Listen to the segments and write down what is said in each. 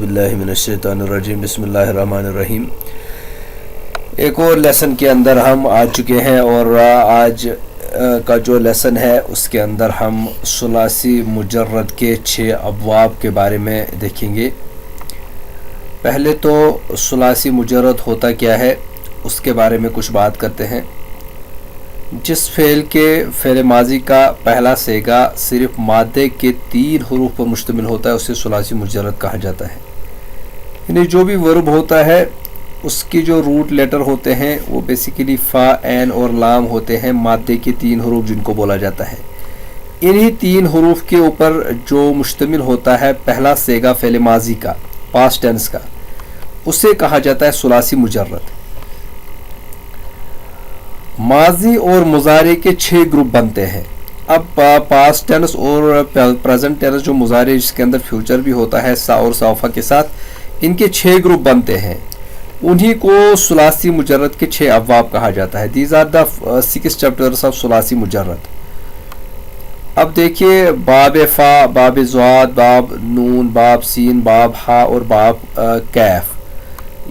बिल्लाहि मिनश्शैतानिर्रजीम बिस्मिल्लाहिर्रहमानिर्रहीम। एक और लेसन के अंदर हम आ चुके हैं और आज का जो लेसन है उसके अंदर हम सुलासी मुजर्रद के 6 अबवाब के बारे में देखेंगे। पहले तो सुलासी मुजर्रद होता क्या है उसके बारे में कुछ बात करते हैं। जिस फ़ेल के फ़ेल माजी का पहला सेगा सिर्फ मादे के 3 हरूफ पर मुश्तमिल होता है उसे सुलासी मुजर्रद कहा जाता है। यानी जो भी वर्ब होता है उसकी जो रूट लेटर होते हैं वो बेसिकली फ़ा, ऐन और लाम होते हैं, मादे के 3 हरूफ जिनको बोला जाता है। इन्हीं 3 हरूफ के ऊपर जो मुश्तमिल होता है पहला सेगा फ़ेल माजी का, पास्ट टेंस का, उसे कहा जाता है सुलासी मुजर्रद। माजी और मुजारे के 6 ग्रुप बनते हैं। अब पास्ट टेंस और प्रेजेंट टेंस जो मुजारे जिसके अंदर फ्यूचर भी होता है सा और सौफा के साथ, इनके 6 ग्रुप बनते हैं। उन्हीं को सुलासी मुजर्रद के 6 अबवाब कहा जाता है। These are the 6 chapters of सुलासी मुजर्रद। अब देखिए, बाब फ़ा, बाब ज़ाद, बाब नून, बाब सीन, बाब हा और बाब कैफ,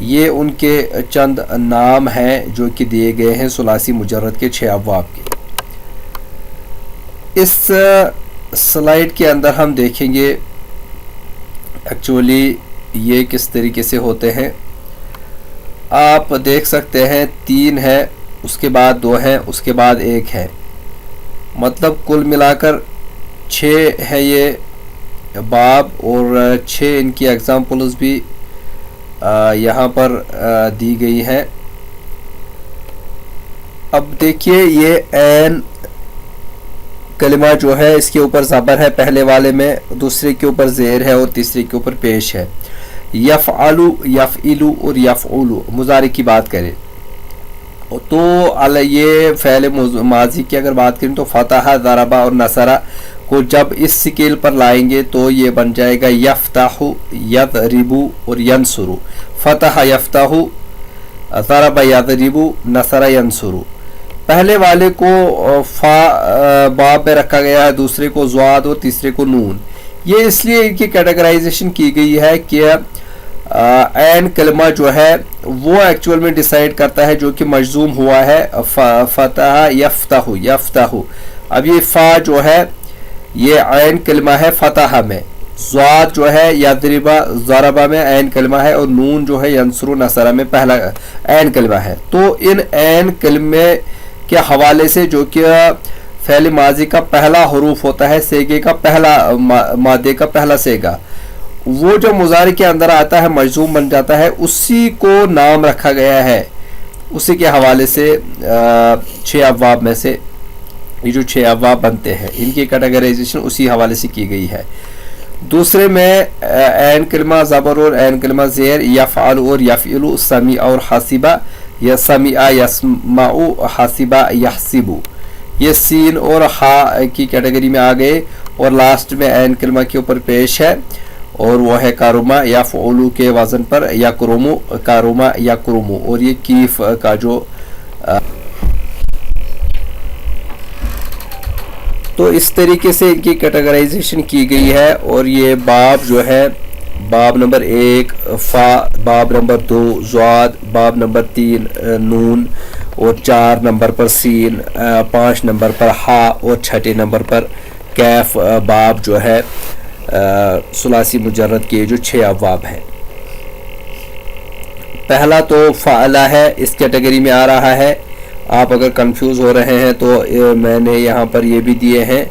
ये उनके चंद नाम हैं जो कि दिए गए हैं सुलासी मुजर्रद के 6 अबवाब के। इस स्लाइड के अंदर हम देखेंगे एक्चुअली ये किस तरीके से होते हैं। आप देख सकते हैं 3 है, उसके बाद 2 है, उसके बाद 1 है, मतलब कुल मिलाकर 6 है ये बाब और 6 इनकी एग्जाम्पल्स भी यहाँ पर दी गई है। अब देखिए, ये ऐन कलिमा जो है इसके ऊपर ज़बर है पहले वाले में, दूसरे के ऊपर ज़ेर है और तीसरे के ऊपर पेश है। यफ़अलु, यफ़इलु और यफ़उलु मुज़ारी की बात करें तो ये फ़ेल माजी की अगर बात करें तो फ़तह, ज़रबा और नसरा को जब इस स्केल पर लाएंगे तो ये बन जाएगा यफ्ताहु, यदरिबु और यंसुरु। फ़तह यफ्ताहु, ज़रबा यदरिबु, नसरा यंसुरु। पहले वाले को फ़ा बाब में रखा गया है, दूसरे को ज़ाद और तीसरे को नून। ये इसलिए इनकी कैटेगराइजेशन की गई है कि ऐन कलमा जो है वो एक्चुअल में डिसाइड करता है जो कि मजजूम हुआ है फ़तह यफ्ताहु, यफ्ताहु। अब ये फ़ा जो है ये ऐन कलमा है फ़तह में, ज़ाद जो है यदरिबा ज़रबा में ऐन कलमा है और नून जो है यंसुरु नसरा में पहला ऐन कलमा है। तो इन ऐन कलमे के हवाले से जो कि फ़ेल माजी का पहला हरूफ होता है, सेगे का पहला मादे का पहला सेगा, वो जो मुज़ारी के अंदर आता है मजजूम बन जाता है, उसी को नाम रखा गया है। उसी के हवाले से 6 अबवाब में से ये जो 6 अबवाब बनते हैं इनकी कैटेगराइजेशन उसी हवाले से की गई है। दूसरे में ऐन कलमा ज़बर और ऐन कलमा ज़ेर, यफ़अल और यफ़इलु, समी और हसीबा, या समिआ यस्माउ, हसीबा यहसिबु, ये सीन और हा की कैटेगरी में आ गए। और लास्ट में ऐन कलमा के ऊपर पेश है और वो है कारुमा या फ़उलु के वज़न पर, या कुरुमु, कारुमा या कुरुमु। और ये कीफ का जो तो इस तरीके से इनकी कैटेगराइजेशन की गई है। और ये बाब जो है, बाब नंबर 1 फ़ा, बाब नंबर 2 ज़ाद, बाब नंबर 3 नून और 4 नंबर पर सीन, 5 नंबर पर हा और 6 नंबर पर कैफ बाब जो है सुलासी मुजर्रद के जो 6 अबवाब हैं। पहला तो फ़अला है, इस कैटेगरी में आ रहा है। आप अगर कंफ्यूज हो रहे हैं तो मैंने यहाँ पर ये भी दिए हैं।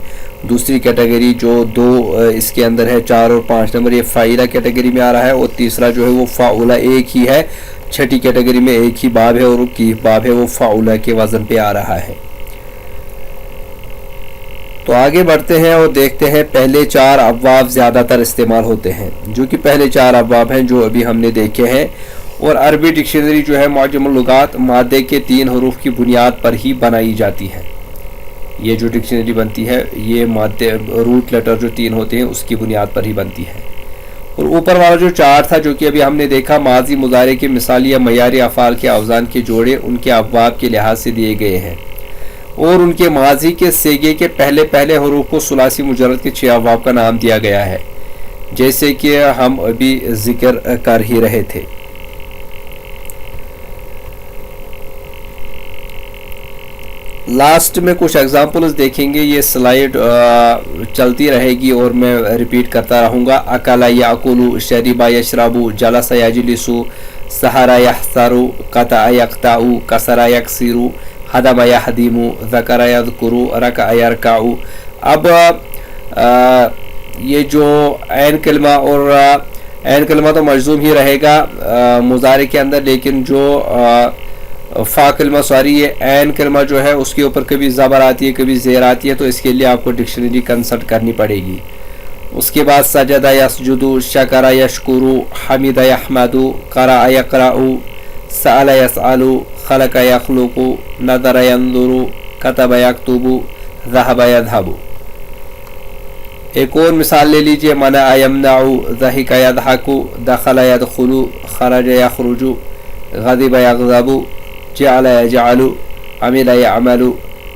दूसरी कैटेगरी जो 2 इसके अंदर है, 4 और 5 नंबर, ये फ़ाइला कैटेगरी में आ रहा है। और तीसरा जो है वो फ़ाउला एक ही है, 6ठी कैटेगरी में एक ही बाब है और वो कीफ बाब है, वो फ़ाउला के वज़न पे आ रहा है। तो आगे बढ़ते हैं और देखते हैं पहले 4 अबवाब ज़्यादातर इस्तेमाल होते हैं, जो कि पहले 4 अबवाब हैं जो अभी हमने देखे हैं। और अरबी डिक्शनरी जो है मुअज्जमुल लुगात मादे के 3 हरूफ की बुनियाद पर ही बनाई जाती है। ये जो डिक्शनरी बनती है ये मादे रूट लेटर जो 3 होते हैं उसकी बुनियाद पर ही बनती है। और ऊपर वाला जो 4 था जो कि अभी हमने देखा, माजी मुजारे के मिसाली या मयारी अफ़ाल के अवज़ान के जोड़े उनके अबवाब के लिहाज से दिए गए हैं और उनके माजी के सेगे के पहले पहले हरूफ को सुलासी मुजर्रद के 6 अबवाब का नाम दिया गया है। جیسے کہ ہم ابھی ذکر کر ہی رہے تھے. لاسٹ میں کچھ ایگزامپلز دیکھیں گے. یہ سلائیڈ چلتی رہے گی اور میں ریپیٹ کرتا رہوں گا. اکل یاکل، شرب یشرب، جلس یجلس، سحر یحسر، قطع یقطع، کسر یکسر، ہدم یہدم، ذکر یذکر، رکع یرکع. اب یہ جو عین کلمہ اور عین کلمہ تو مجزوم ہی رہے گا مضارع کے اندر، لیکن جو فا کلمہ یہ عین کلمہ جو ہے اس کے اوپر کبھی زبر آتی ہے کبھی زیر آتی ہے، تو اس کے لیے آپ کو ڈکشنری کنسلٹ کرنی پڑے گی. اس کے بعد سجد یسجد، شکر یشکر، حمد یحمد، قرأ یقرأ، سأل یسأل، خلق یخلق، نظر ینظر، کتب یکتب، ذهب یذهب. ایک اور مثال لے لیجئے. منع یمنع، ضحک یضحک، دخل یدخل، خرج یخرج، غضب یغضب، جعل یجعل، عمل یعمل،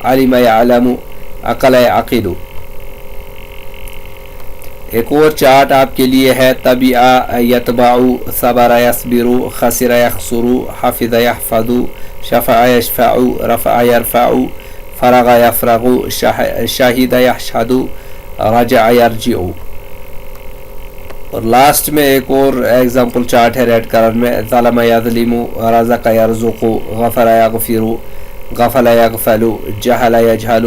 علم یعلم، عقل یعقل. ایک اور چارٹ آپ کے لیے ہے. طبع یتبع، صبر یصبر، خسر یخسر، حفظ یحفظ، شفع یشفع، رفع یرفع، فرغ یفرغ، شہد یشہد، رجع یرجع. اور لاسٹ میں ایک اور ایگزامپل چارٹ ہے ریڈ کلر میں. ظلم یظلم، رزق یرزق، غفر یغفر، غفل یغفل، جہل یجہل،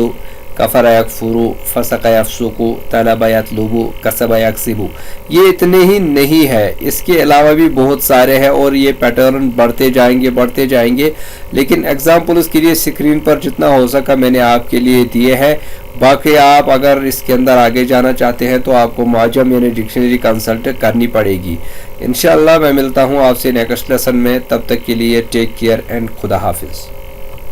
کفر یکفر، فسق یفسق، طلب یطلب، کسب یکسب. یہ اتنے ہی نہیں ہے، اس کے علاوہ بھی بہت سارے ہیں اور یہ پیٹرن بڑھتے جائیں گے لیکن ایگزامپلز کے لیے اسکرین پر جتنا ہو سکا میں نے آپ کے لیے دیے ہیں. باقی آپ اگر اس کے اندر آگے جانا چاہتے ہیں تو آپ کو معجم یعنی ڈکشنری کنسلٹ کرنی پڑے گی. انشاءاللہ میں ملتا ہوں آپ سے نیکسٹ لیسن میں. تب تک کے لیے ٹیک کیئر اینڈ خدا حافظ.